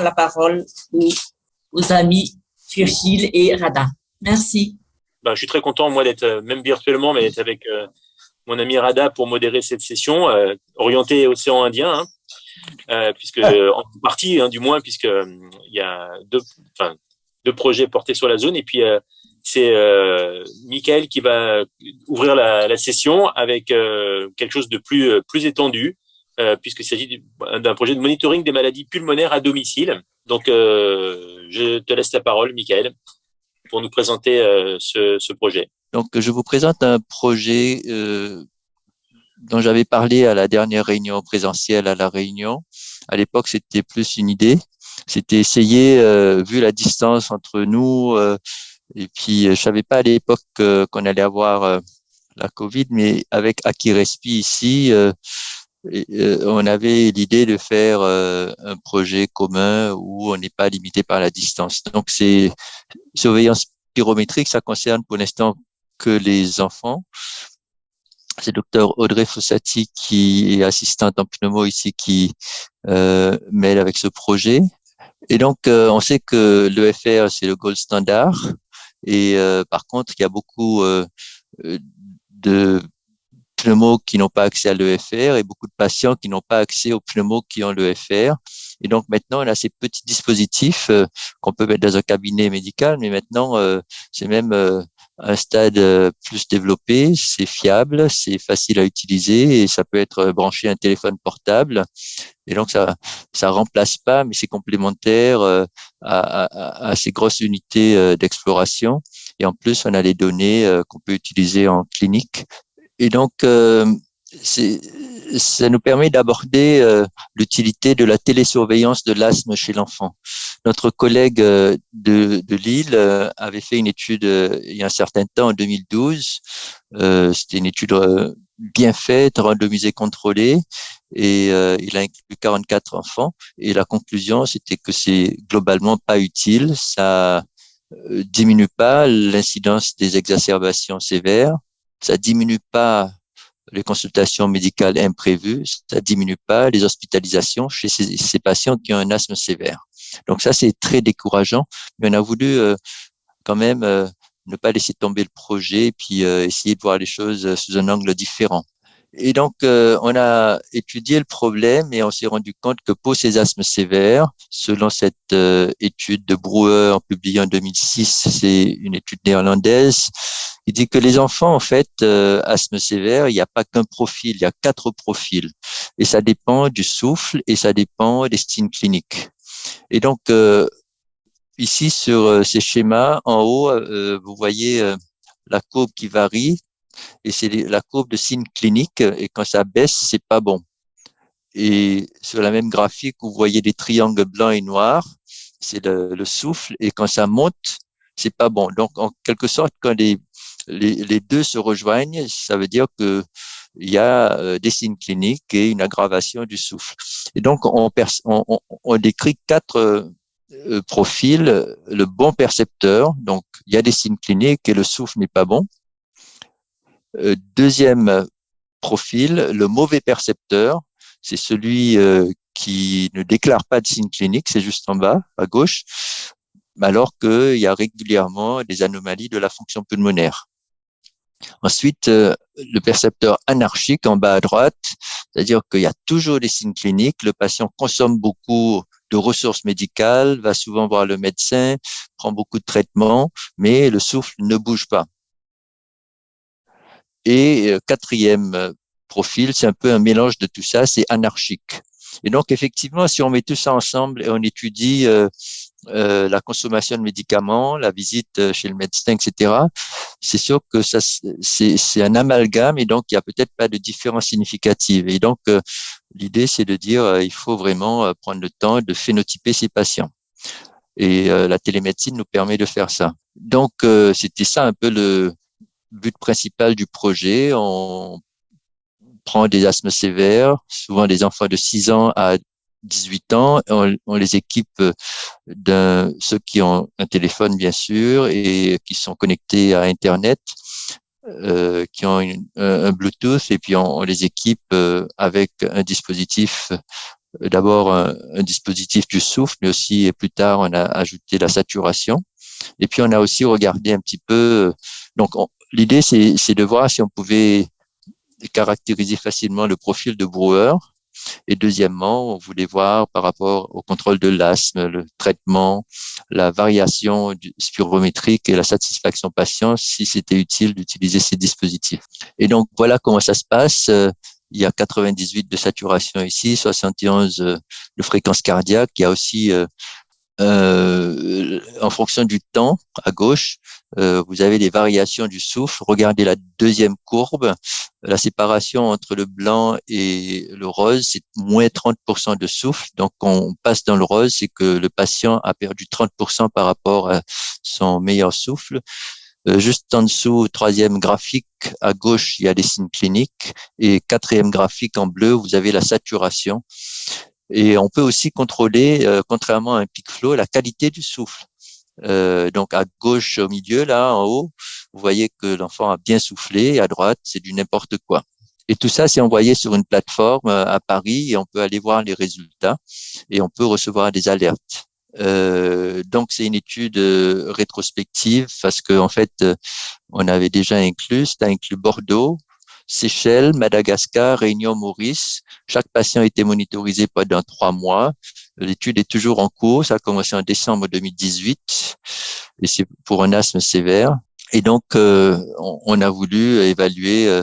la parole aux amis Virgile et Rada. Merci. Je suis très content, moi, d'être, même virtuellement, mais d'être avec mon ami Rada pour modérer cette session orientée océan Indien, puisque en partie, du moins, puisque il y a deux projets portés sur la zone, et puis c'est Michael qui va ouvrir la session avec quelque chose de plus étendu, puisqu'il s'agit d'un projet de monitoring des maladies pulmonaires à domicile. Donc, je te laisse la parole, Michael, pour nous présenter ce projet. Donc, je vous présente un projet dont j'avais parlé à la dernière réunion présentielle à La Réunion. À l'époque, c'était plus une idée. C'était essayer, vu la distance entre nous, et puis je savais pas à l'époque qu'on allait avoir la Covid, mais avec Akirespi ici, on avait l'idée de faire un projet commun où on n'est pas limité par la distance. Donc, c'est surveillance pyrométrique, ça concerne pour l'instant que les enfants. C'est docteur Audrey Fossati qui est assistante en pneumo ici qui m'aide avec ce projet. Et donc, on sait que l'EFR, c'est le gold standard. Et par contre, il y a beaucoup de pneumos qui n'ont pas accès à l'EFR et beaucoup de patients qui n'ont pas accès aux pneumos qui ont l'EFR. Et donc maintenant, on a ces petits dispositifs qu'on peut mettre dans un cabinet médical, mais maintenant, c'est même un stade plus développé, c'est fiable, c'est facile à utiliser et ça peut être branché à un téléphone portable. Et donc, ça remplace pas, mais c'est complémentaire à ces grosses unités d'exploration. Et en plus, on a les données qu'on peut utiliser en clinique. Et donc, ça nous permet d'aborder l'utilité de la télésurveillance de l'asthme chez l'enfant. Notre collègue de Lille avait fait une étude il y a un certain temps, en 2012. C'était une étude bien faite, randomisée, contrôlée, et il a inclus 44 enfants. Et la conclusion, c'était que c'est globalement pas utile. Ça diminue pas l'incidence des exacerbations sévères. Ça diminue pas les consultations médicales imprévues, ça diminue pas les hospitalisations chez ces patients qui ont un asthme sévère. Donc ça, c'est très décourageant, mais on a voulu quand même ne pas laisser tomber le projet et puis essayer de voir les choses sous un angle différent. Et donc, on a étudié le problème et on s'est rendu compte que pour ces asthmes sévères, selon cette étude de Brouwer publiée en 2006, c'est une étude néerlandaise, il dit que les enfants, en fait, asthme sévère, il n'y a pas qu'un profil, il y a 4 profils. Et ça dépend du souffle et ça dépend des signes cliniques. Et donc, ici, sur ces schémas, en haut, vous voyez la courbe qui varie. Et c'est la courbe de signes cliniques, et quand ça baisse, c'est pas bon. Et sur la même graphique, vous voyez des triangles blancs et noirs, c'est le souffle, et quand ça monte, c'est pas bon. Donc, en quelque sorte, quand les deux se rejoignent, ça veut dire que il y a des signes cliniques et une aggravation du souffle. Et donc, on décrit 4 profils. Le bon percepteur, donc il y a des signes cliniques et le souffle n'est pas bon. Deuxième profil, le mauvais percepteur, c'est celui qui ne déclare pas de signes cliniques, c'est juste en bas, à gauche, alors qu'il y a régulièrement des anomalies de la fonction pulmonaire. Ensuite, le percepteur anarchique en bas à droite, c'est-à-dire qu'il y a toujours des signes cliniques, le patient consomme beaucoup de ressources médicales, va souvent voir le médecin, prend beaucoup de traitements, mais le souffle ne bouge pas. Et quatrième profil, c'est un peu un mélange de tout ça, c'est anarchique. Et donc, effectivement, si on met tout ça ensemble et on étudie la consommation de médicaments, la visite chez le médecin, etc., c'est sûr que ça, c'est un amalgame et donc il y a peut-être pas de différence significative. Et donc, l'idée, c'est de dire il faut vraiment prendre le temps de phénotyper ces patients. Et la télémédecine nous permet de faire ça. Donc, c'était ça un peu le but principal du projet. On prend des asthmes sévères, souvent des enfants de 6 ans à 18 ans, on les équipe ceux qui ont un téléphone bien sûr et qui sont connectés à Internet, qui ont un Bluetooth, et puis on les équipe avec un dispositif d'abord un dispositif du souffle, mais aussi, et plus tard, on a ajouté la saturation. Et puis, on a aussi regardé un petit peu. Donc, l'idée, c'est de voir si on pouvait caractériser facilement le profil de Brewer. Et deuxièmement, on voulait voir par rapport au contrôle de l'asthme, le traitement, la variation spirométrique et la satisfaction patient, si c'était utile d'utiliser ces dispositifs. Et donc, voilà comment ça se passe. Il y a 98 de saturation ici, 71 de fréquence cardiaque. Il y a aussi en fonction du temps, à gauche, vous avez les variations du souffle. Regardez la deuxième courbe. La séparation entre le blanc et le rose, c'est moins 30% de souffle. Donc, quand on passe dans le rose, c'est que le patient a perdu 30% par rapport à son meilleur souffle. Juste en dessous, troisième graphique, à gauche, il y a les signes cliniques. Et quatrième graphique en bleu, vous avez la saturation. Et on peut aussi contrôler, contrairement à un peak flow, la qualité du souffle. Donc à gauche, au milieu, là, en haut, vous voyez que l'enfant a bien soufflé. À droite, c'est du n'importe quoi. Et tout ça, c'est envoyé sur une plateforme à Paris et on peut aller voir les résultats et on peut recevoir des alertes. Donc c'est une étude rétrospective parce que en fait, on avait déjà inclus, ça inclut Bordeaux, Seychelles, Madagascar, Réunion, Maurice. Chaque patient a été monitorisé pendant 3 mois. L'étude est toujours en cours. Ça a commencé en décembre 2018 et c'est pour un asthme sévère. Et donc, on a voulu évaluer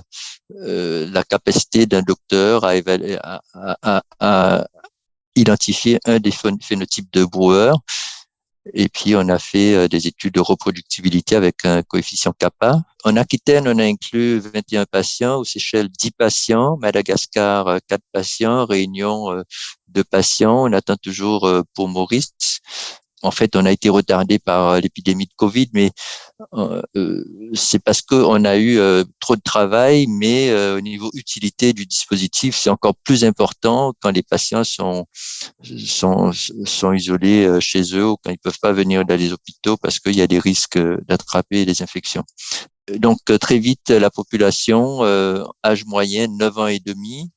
la capacité d'un docteur à évaluer, à identifier un des phénotypes de Brewer. Et puis, on a fait des études de reproductibilité avec un coefficient kappa. En Aquitaine, on a inclus 21 patients, aux Seychelles, 10 patients, Madagascar, 4 patients, Réunion, 2 patients. On attend toujours pour Maurice. En fait, on a été retardé par l'épidémie de Covid, mais c'est parce qu'on a eu trop de travail, mais au niveau utilité du dispositif, c'est encore plus important quand les patients sont isolés chez eux ou quand ils peuvent pas venir dans les hôpitaux parce qu'il y a des risques d'attraper des infections. Donc très vite, la population, âge moyen 9 ans et demi,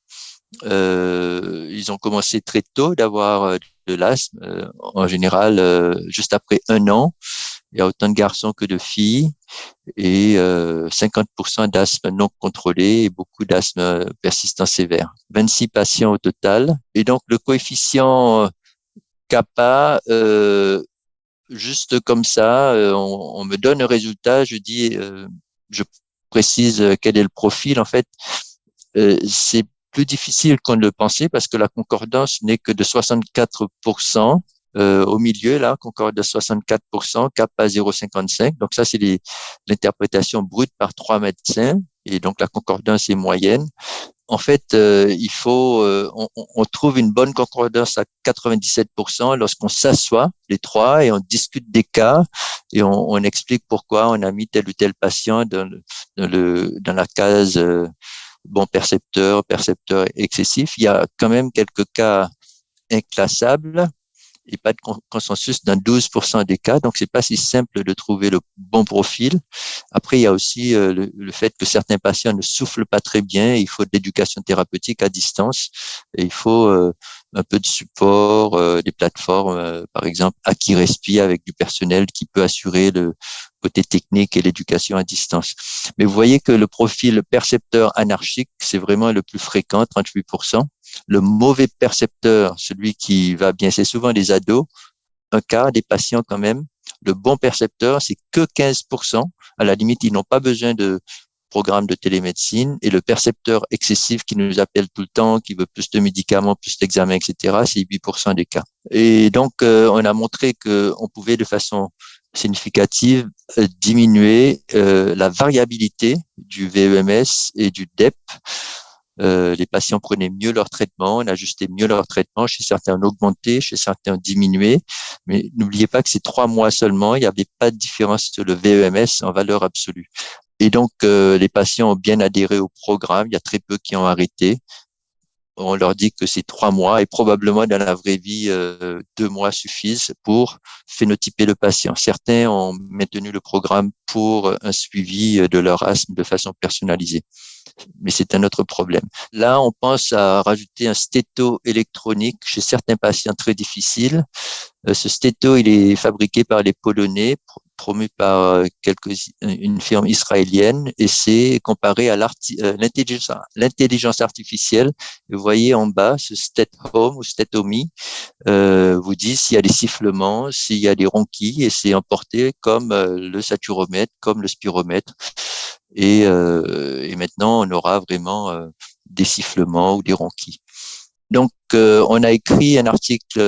ils ont commencé très tôt d'avoir de l'asthme. En général, juste après 1 an, il y a autant de garçons que de filles et 50% d'asthme non contrôlé et beaucoup d'asthme persistant sévère. 26 patients au total. Et donc, le coefficient kappa, juste comme ça, on me donne un résultat, je dis, je précise quel est le profil. En fait, c'est plus difficile qu'on ne le pensait parce que la concordance n'est que de 64%. Au milieu, là, concorde de 64%, kappa 0,55. Donc ça, c'est l'interprétation brute par 3 médecins. Et donc la concordance est moyenne. En fait, on trouve une bonne concordance à 97% lorsqu'on s'assoit, les trois, et on discute des cas et on explique pourquoi on a mis tel ou tel patient dans la case bon percepteur excessif. Il y a quand même quelques cas inclassables et pas de consensus dans 12% des cas. Donc, c'est pas si simple de trouver le bon profil. Après, il y a aussi le fait que certains patients ne soufflent pas très bien. Il faut de l'éducation thérapeutique à distance et il faut un peu de support, des plateformes, par exemple, Akirespi avec du personnel qui peut assurer le côté technique et l'éducation à distance. Mais vous voyez que le profil percepteur anarchique, c'est vraiment le plus fréquent, 38%. Le mauvais percepteur, celui qui va bien, c'est souvent des ados, un quart des patients quand même. Le bon percepteur, c'est que 15%. À la limite, ils n'ont pas besoin de programme de télémédecine. Et le percepteur excessif qui nous appelle tout le temps, qui veut plus de médicaments, plus d'examens, etc., c'est 8% des cas. Et donc, on a montré qu'on pouvait de façon significative diminuer la variabilité du VEMS et du DEP. Les patients prenaient mieux leur traitement, on ajustait mieux leur traitement. Chez certains, on augmentait, chez certains, on diminuait. Mais n'oubliez pas que c'est 3 mois seulement. Il n'y avait pas de différence sur le VEMS en valeur absolue. Et donc, les patients ont bien adhéré au programme. Il y a très peu qui ont arrêté. On leur dit que c'est 3 mois et probablement dans la vraie vie, 2 mois suffisent pour phénotyper le patient. Certains ont maintenu le programme pour un suivi de leur asthme de façon personnalisée. mais c'est un autre problème. Là, on pense à rajouter un stéto électronique chez certains patients très difficiles. Ce stéto, il est fabriqué par les Polonais, promu par une firme israélienne, et c'est comparé à l'intelligence artificielle. Vous voyez en bas, ce Stet-Home ou Stetomy vous dit s'il y a des sifflements, s'il y a des ronquilles, et c'est emporté comme le saturomètre, comme le spiromètre. Et maintenant, on aura vraiment des sifflements ou des ronquilles. Donc, on a écrit un article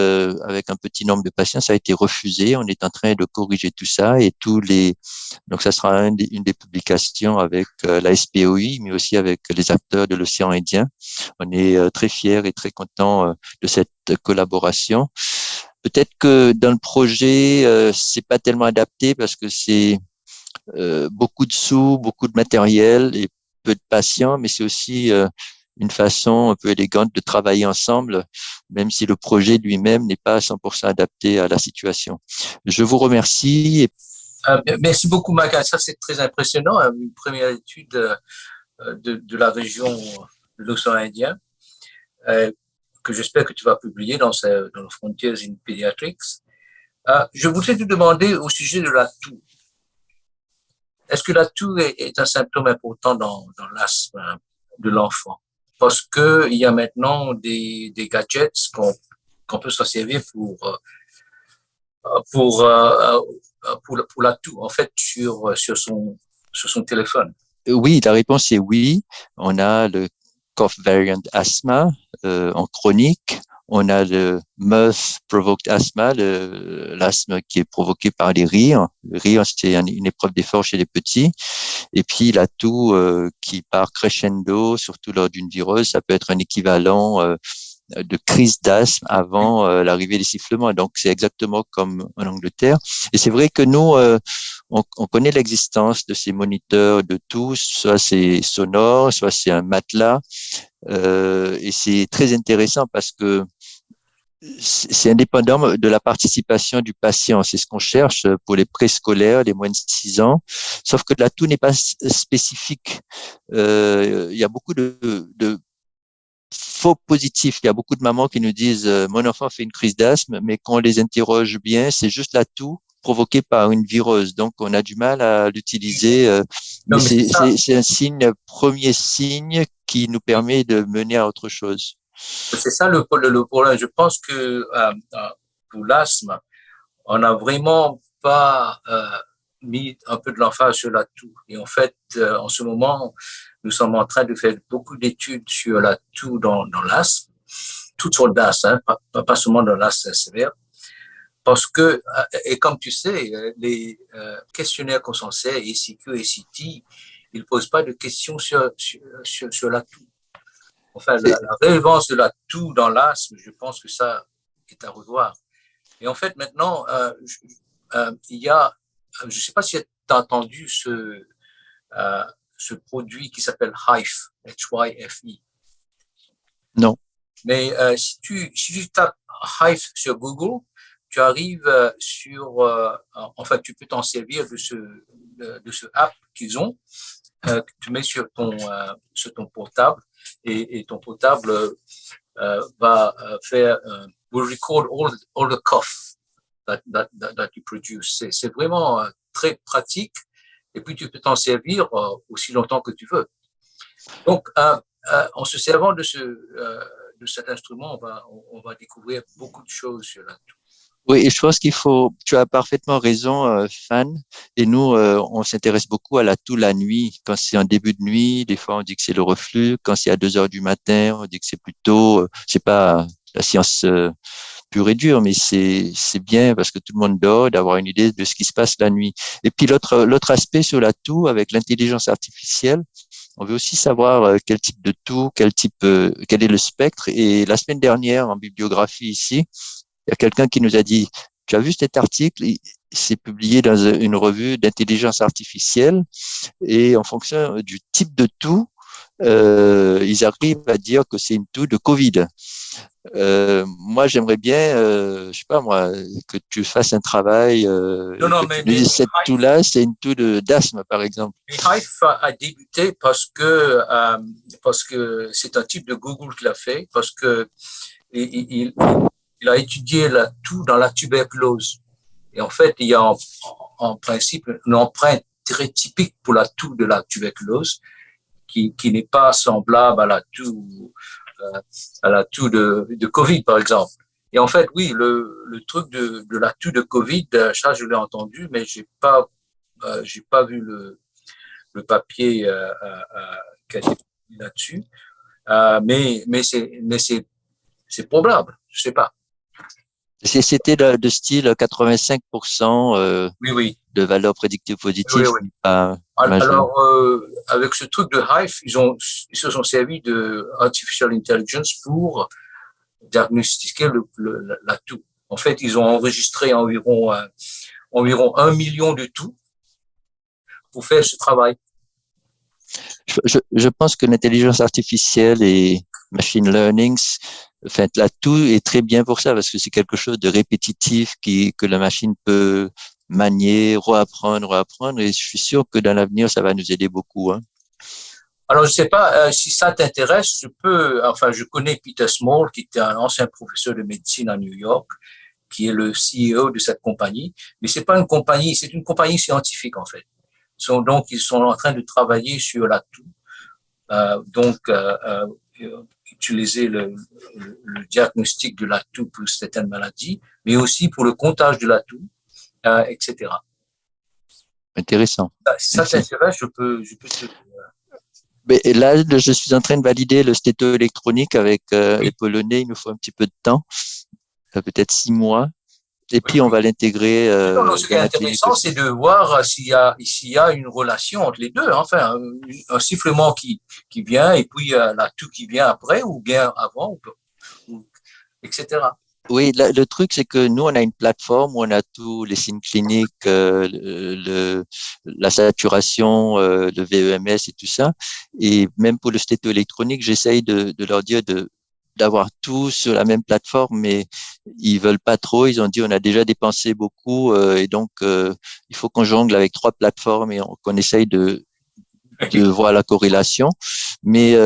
avec un petit nombre de patients, ça a été refusé. On est en train de corriger tout ça et donc ça sera une des publications avec la SPOI, mais aussi avec les acteurs de l'océan Indien. On est très fiers et très contents de cette collaboration. Peut-être que dans le projet, c'est pas tellement adapté parce que c'est beaucoup de sous, beaucoup de matériel et peu de patients, mais c'est aussi une façon un peu élégante de travailler ensemble, même si le projet lui-même n'est pas à 100% adapté à la situation. Je vous remercie. Merci beaucoup, Maga. Ça, c'est très impressionnant. Une première étude de la région de l'océan Indien que j'espère que tu vas publier dans le Frontiers in Pediatrics. Je voudrais te demander au sujet de la toux. Est-ce que la toux est un symptôme important dans l'asthme de l'enfant? Parce que il y a maintenant des gadgets qu'on peut s'en servir pour la toux, en fait, sur son téléphone. Oui, la réponse est oui. On a le cough variant asthma en chronique. On a le mirth-provoked asthma, l'asthme qui est provoqué par les rires. Le rire, c'est une épreuve d'effort chez les petits. Et puis la toux qui part crescendo, surtout lors d'une vireuse, ça peut être un équivalent de crise d'asthme avant l'arrivée des sifflements. Donc c'est exactement comme en Angleterre. Et c'est vrai que nous, on connaît l'existence de ces moniteurs de toux, soit c'est sonore, soit c'est un matelas. Et c'est très intéressant parce que c'est indépendant de la participation du patient. C'est ce qu'on cherche pour les préscolaires, les moins de 6 ans. Sauf que la toux n'est pas spécifique. Il y a beaucoup de faux positifs. Il y a beaucoup de mamans qui nous disent mon enfant fait une crise d'asthme, mais quand on les interroge bien, c'est juste la toux provoquée par une vireuse. Donc, on a du mal à l'utiliser. Mais c'est un premier signe qui nous permet de mener à autre chose. C'est ça le problème. Je pense que pour l'asthme, on n'a vraiment pas mis un peu de l'emphase sur la toux. Et en fait, en ce moment, nous sommes en train de faire beaucoup d'études sur la toux dans l'asthme, toutes sortes d'asthme, pas seulement dans l'asthme sévère. Parce que, et comme tu sais, les questionnaires qu'on s'en sert, ECQ et CT, ils posent pas de questions sur la toux. Enfin, la relevance de la toux dans l'asthme, je pense que ça est à revoir. Et en fait, maintenant, il y a, je ne sais pas si tu as entendu ce produit qui s'appelle HYFE, H-Y-F-E. Non. Mais si tu tapes HYFE sur Google, tu arrives enfin, tu peux t'en servir de ce app qu'ils ont, que tu mets sur ton portable. Et ton portable va faire will record all the cough that you produce. C'est vraiment très pratique et puis tu peux t'en servir aussi longtemps que tu veux. Donc en se servant de cet instrument, on va découvrir beaucoup de choses sur la toux. Oui, et je pense tu as parfaitement raison, Fan. Et nous, on s'intéresse beaucoup à la toux la nuit. Quand c'est en début de nuit, des fois on dit que c'est le reflux. Quand c'est à 2 heures du matin, on dit que c'est plutôt, c'est pas la science pure et dure, mais c'est bien parce que tout le monde dort d'avoir une idée de ce qui se passe la nuit. Et puis l'autre aspect sur la toux avec l'intelligence artificielle, on veut aussi savoir quel type de toux, quel est le spectre. Et la semaine dernière, en bibliographie ici, il y a quelqu'un qui nous a dit, tu as vu cet article, c'est publié dans une revue d'intelligence artificielle et en fonction du type de toux, ils arrivent à dire que c'est une toux de Covid. Moi, j'aimerais bien, je sais pas moi, que tu fasses un travail, Non, que tu nous dises cette toux-là, c'est une toux d'asthme, par exemple. Hive a débuté parce que c'est un type de Google qui l'a fait, parce que il a étudié la toux dans la tuberculose. Et en fait, il y a en principe une empreinte très typique pour la toux de la tuberculose qui n'est pas semblable à la toux de Covid, par exemple. Et en fait, oui, le truc de la toux de Covid, ça, je l'ai entendu, mais j'ai pas vu le papier qui a été publié là-dessus. Mais c'est probable, je sais pas. C'était de style 85% Oui, oui. de valeur prédictive positive. Oui, oui. Alors, avec ce truc de Hive, ils se sont servis de artificial intelligence pour diagnostiquer la toux. En fait, ils ont enregistré environ 1 million de toux pour faire ce travail. Je pense que l'intelligence artificielle et machine learning, enfin, la toux est très bien pour ça parce que c'est quelque chose de répétitif que la machine peut manier, reapprendre. Et je suis sûr que dans l'avenir, ça va nous aider beaucoup. Hein. Alors, je sais pas si ça t'intéresse. Je connais Peter Small, qui était un ancien professeur de médecine à New York, qui est le CEO de cette compagnie. Mais c'est pas une compagnie, c'est une compagnie scientifique en fait. Donc, ils sont en train de travailler sur la toux. Utiliser le diagnostic de la toux pour certaines maladies, mais aussi pour le comptage de la toux, etc. Intéressant. Si ça t'intéresse, je peux te... Mais là, je suis en train de valider le stéto électronique avec les Polonais. Il nous faut un petit peu de temps, peut-être 6 mois. Et puis, on va l'intégrer. Ce qui est intéressant, c'est de voir s'il y a une relation entre les deux. Enfin, un sifflement qui vient et puis la toux qui vient après ou bien avant, etc. Oui, le truc, c'est que nous, on a une plateforme où on a tous les signes cliniques, la saturation, le VEMS et tout ça. Et même pour le stéto électronique, j'essaye de leur dire d'avoir tout sur la même plateforme, mais ils veulent pas trop. Ils ont dit on a déjà dépensé beaucoup et donc il faut qu'on jongle avec 3 plateformes et qu'on essaye de voir la corrélation. Mais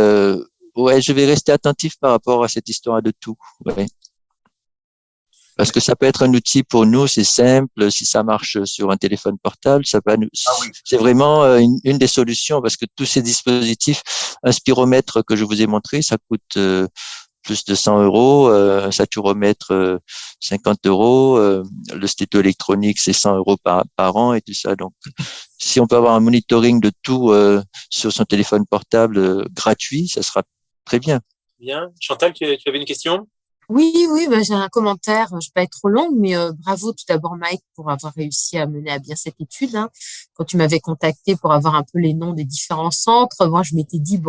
ouais, je vais rester attentif par rapport à cette histoire de tout. Ouais. Parce que ça peut être un outil pour nous, c'est simple. Si ça marche sur un téléphone portable, ça peut. C'est vraiment une des solutions parce que tous ces dispositifs, un spiromètre que je vous ai montré, ça coûte plus de 100 €, un saturomètre 50 €, le stéto électronique c'est 100 € par an et tout ça. Donc, si on peut avoir un monitoring de tout sur son téléphone portable gratuit, ça sera très bien. Bien. Chantal, tu avais une question? Oui, j'ai un commentaire. Je vais pas être trop longue, mais bravo tout d'abord Mike pour avoir réussi à mener à bien cette étude. Hein. Quand tu m'avais contacté pour avoir un peu les noms des différents centres, moi je m'étais dit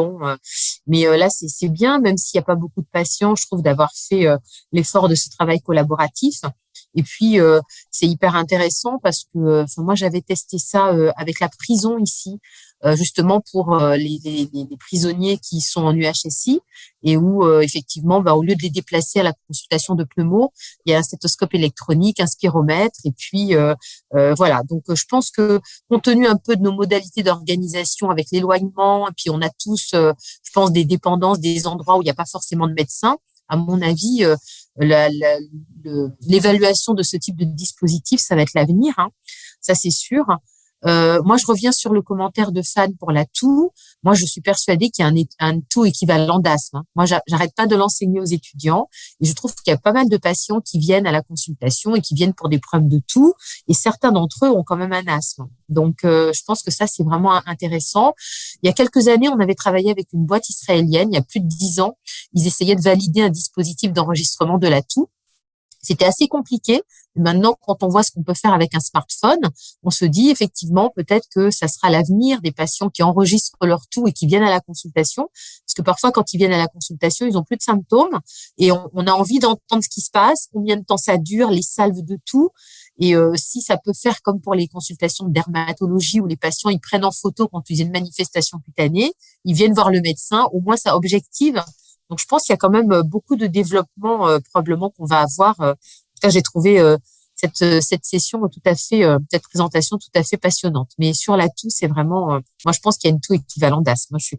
mais là c'est bien, même s'il n'y a pas beaucoup de patients, je trouve d'avoir fait l'effort de ce travail collaboratif. Et puis c'est hyper intéressant parce que moi j'avais testé ça avec la prison ici. Justement pour les prisonniers qui sont en UHSI et où effectivement au lieu de les déplacer à la consultation de pneumo, il y a un stéthoscope électronique, un spiromètre et puis voilà. Donc je pense que compte tenu un peu de nos modalités d'organisation avec l'éloignement et puis on a tous je pense des dépendances, des endroits où il n'y a pas forcément de médecin, à mon avis l'évaluation de ce type de dispositif ça va être l'avenir, hein. Ça c'est sûr. Moi, je reviens sur le commentaire de Fan pour la toux. Moi, je suis persuadée qu'il y a un toux équivalent d'asthme. Hein. Moi, j'arrête pas de l'enseigner aux étudiants et je trouve qu'il y a pas mal de patients qui viennent à la consultation et qui viennent pour des problèmes de toux et certains d'entre eux ont quand même un asthme. Donc, je pense que ça, c'est vraiment intéressant. Il y a quelques années, on avait travaillé avec une boîte israélienne. Il y a plus de 10 ans, ils essayaient de valider un dispositif d'enregistrement de la toux. C'était assez compliqué. Maintenant, quand on voit ce qu'on peut faire avec un smartphone, on se dit effectivement peut-être que ça sera l'avenir des patients qui enregistrent leur toux et qui viennent à la consultation. Parce que parfois, quand ils viennent à la consultation, ils ont plus de symptômes et on a envie d'entendre ce qui se passe, combien de temps ça dure, les salves de toux. Et si ça peut faire comme pour les consultations de dermatologie où les patients ils prennent en photo quand ils ont une manifestation cutanée, ils viennent voir le médecin. Au moins, ça objective Donc, je pense qu'il y a quand même beaucoup de développement probablement qu'on va avoir. En tout cas, j'ai trouvé cette session tout à fait, cette présentation tout à fait passionnante. Mais sur la toux, c'est vraiment, moi, je pense qu'il y a une toux équivalent d'asthme. Moi, je suis